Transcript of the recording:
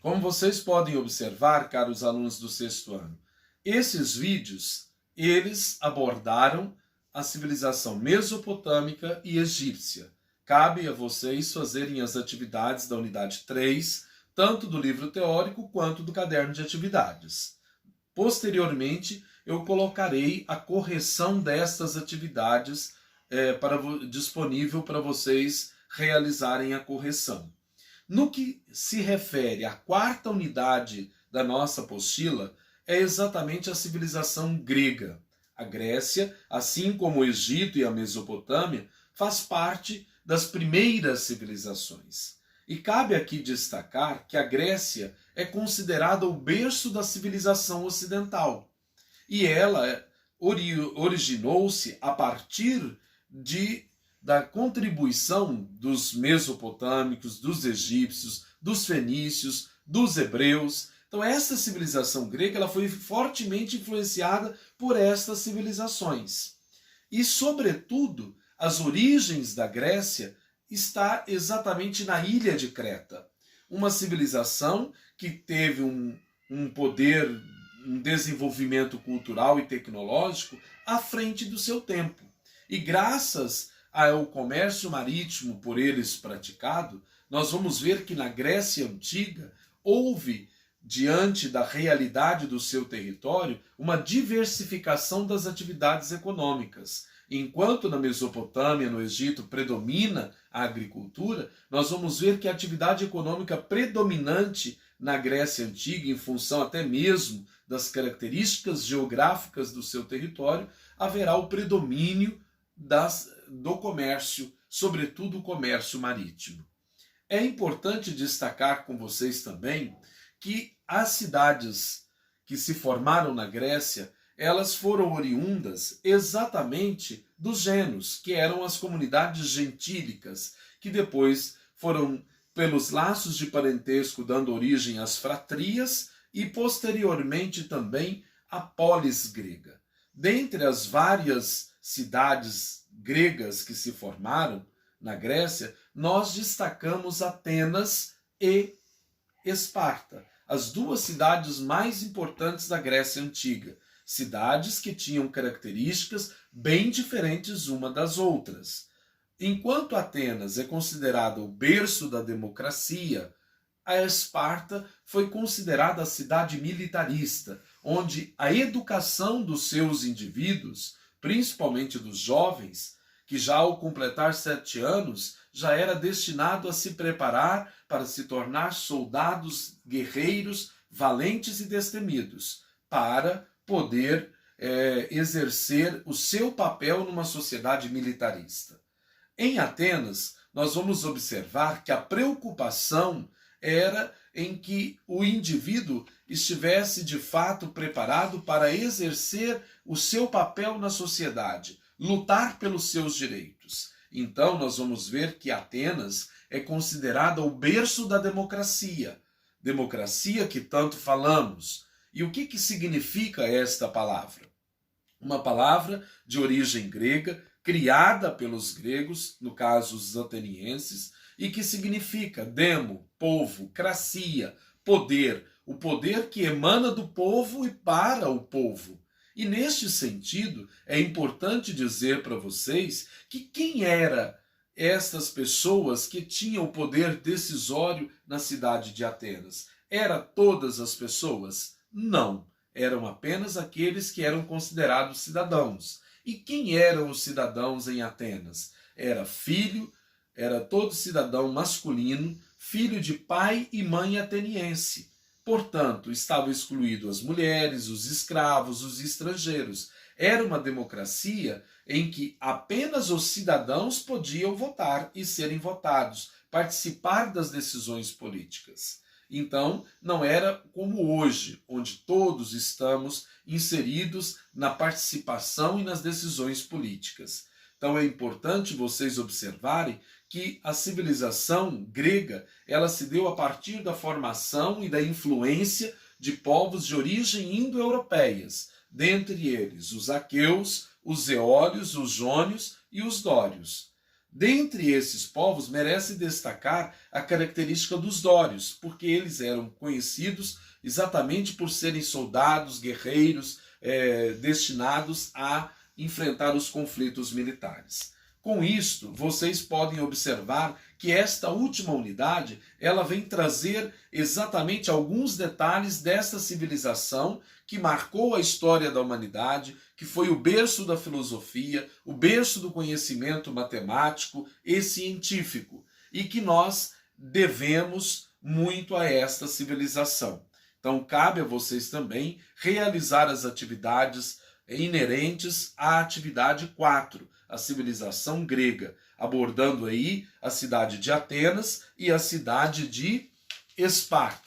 Como vocês podem observar, caros alunos do sexto ano, esses vídeos, eles abordaram a civilização mesopotâmica e egípcia. Cabe a vocês fazerem as atividades da unidade 3, tanto do livro teórico quanto do caderno de atividades. Posteriormente, eu colocarei a correção destas atividades disponível para vocês realizarem a correção. No que se refere à quarta unidade da nossa apostila, é exatamente a civilização grega. A Grécia, assim como o Egito e a Mesopotâmia, faz parte das primeiras civilizações. E cabe aqui destacar que a Grécia é considerada o berço da civilização ocidental. E ela originou-se a partir da contribuição dos mesopotâmicos, dos egípcios, dos fenícios, dos hebreus. Então essa civilização grega ela foi fortemente influenciada por estas civilizações. E, sobretudo, as origens da Grécia está exatamente na ilha de Creta. Uma civilização que teve um poder, um desenvolvimento cultural e tecnológico à frente do seu tempo. E graças ao comércio marítimo por eles praticado, nós vamos ver que na Grécia Antiga houve, diante da realidade do seu território, uma diversificação das atividades econômicas. Enquanto na Mesopotâmia, no Egito, predomina a agricultura, nós vamos ver que a atividade econômica predominante na Grécia Antiga, em função até mesmo das características geográficas do seu território, haverá o predomínio do comércio, sobretudo o comércio marítimo. É importante destacar com vocês também que as cidades que se formaram na Grécia, elas foram oriundas exatamente dos genos, que eram as comunidades gentílicas, que depois foram, pelos laços de parentesco, dando origem às fratrias e posteriormente também à polis grega. Dentre as várias cidades gregas que se formaram na Grécia, nós destacamos Atenas e Esparta, as duas cidades mais importantes da Grécia Antiga, cidades que tinham características bem diferentes uma das outras. Enquanto Atenas é considerada o berço da democracia, a Esparta foi considerada a cidade militarista, onde a educação dos seus indivíduos, principalmente dos jovens, que já ao completar 7 anos, já era destinado a se preparar para se tornar soldados guerreiros, valentes e destemidos, para poder exercer o seu papel numa sociedade militarista. Em Atenas, nós vamos observar que a preocupação era em que o indivíduo estivesse de fato preparado para exercer o seu papel na sociedade, lutar pelos seus direitos. Então nós vamos ver que Atenas é considerada o berço da democracia, democracia que tanto falamos. E o que significa esta palavra? Uma palavra de origem grega, criada pelos gregos, no caso os atenienses, e que significa demo, povo, cracia, poder, o poder que emana do povo e para o povo. E neste sentido, é importante dizer para vocês que quem eram estas pessoas que tinham o poder decisório na cidade de Atenas? Eram todas as pessoas? Não. Eram apenas aqueles que eram considerados cidadãos. E quem eram os cidadãos em Atenas? Era todo cidadão masculino, filho de pai e mãe ateniense. Portanto, estavam excluídos as mulheres, os escravos, os estrangeiros. Era uma democracia em que apenas os cidadãos podiam votar e serem votados, participar das decisões políticas. Então, não era como hoje, onde todos estamos inseridos na participação e nas decisões políticas. Então é importante vocês observarem que a civilização grega, ela se deu a partir da formação e da influência de povos de origem indo-europeias, dentre eles os aqueus, os eólios, os jônios e os dórios. Dentre esses povos, merece destacar a característica dos dórios, porque eles eram conhecidos exatamente por serem soldados, guerreiros, destinados a enfrentar os conflitos militares. Com isto, vocês podem observar que esta última unidade, ela vem trazer exatamente alguns detalhes dessa civilização que marcou a história da humanidade, que foi o berço da filosofia, o berço do conhecimento matemático e científico, e que nós devemos muito a esta civilização. Então, cabe a vocês também realizar as atividades inerentes à atividade 4, a civilização grega, abordando aí a cidade de Atenas e a cidade de Esparta.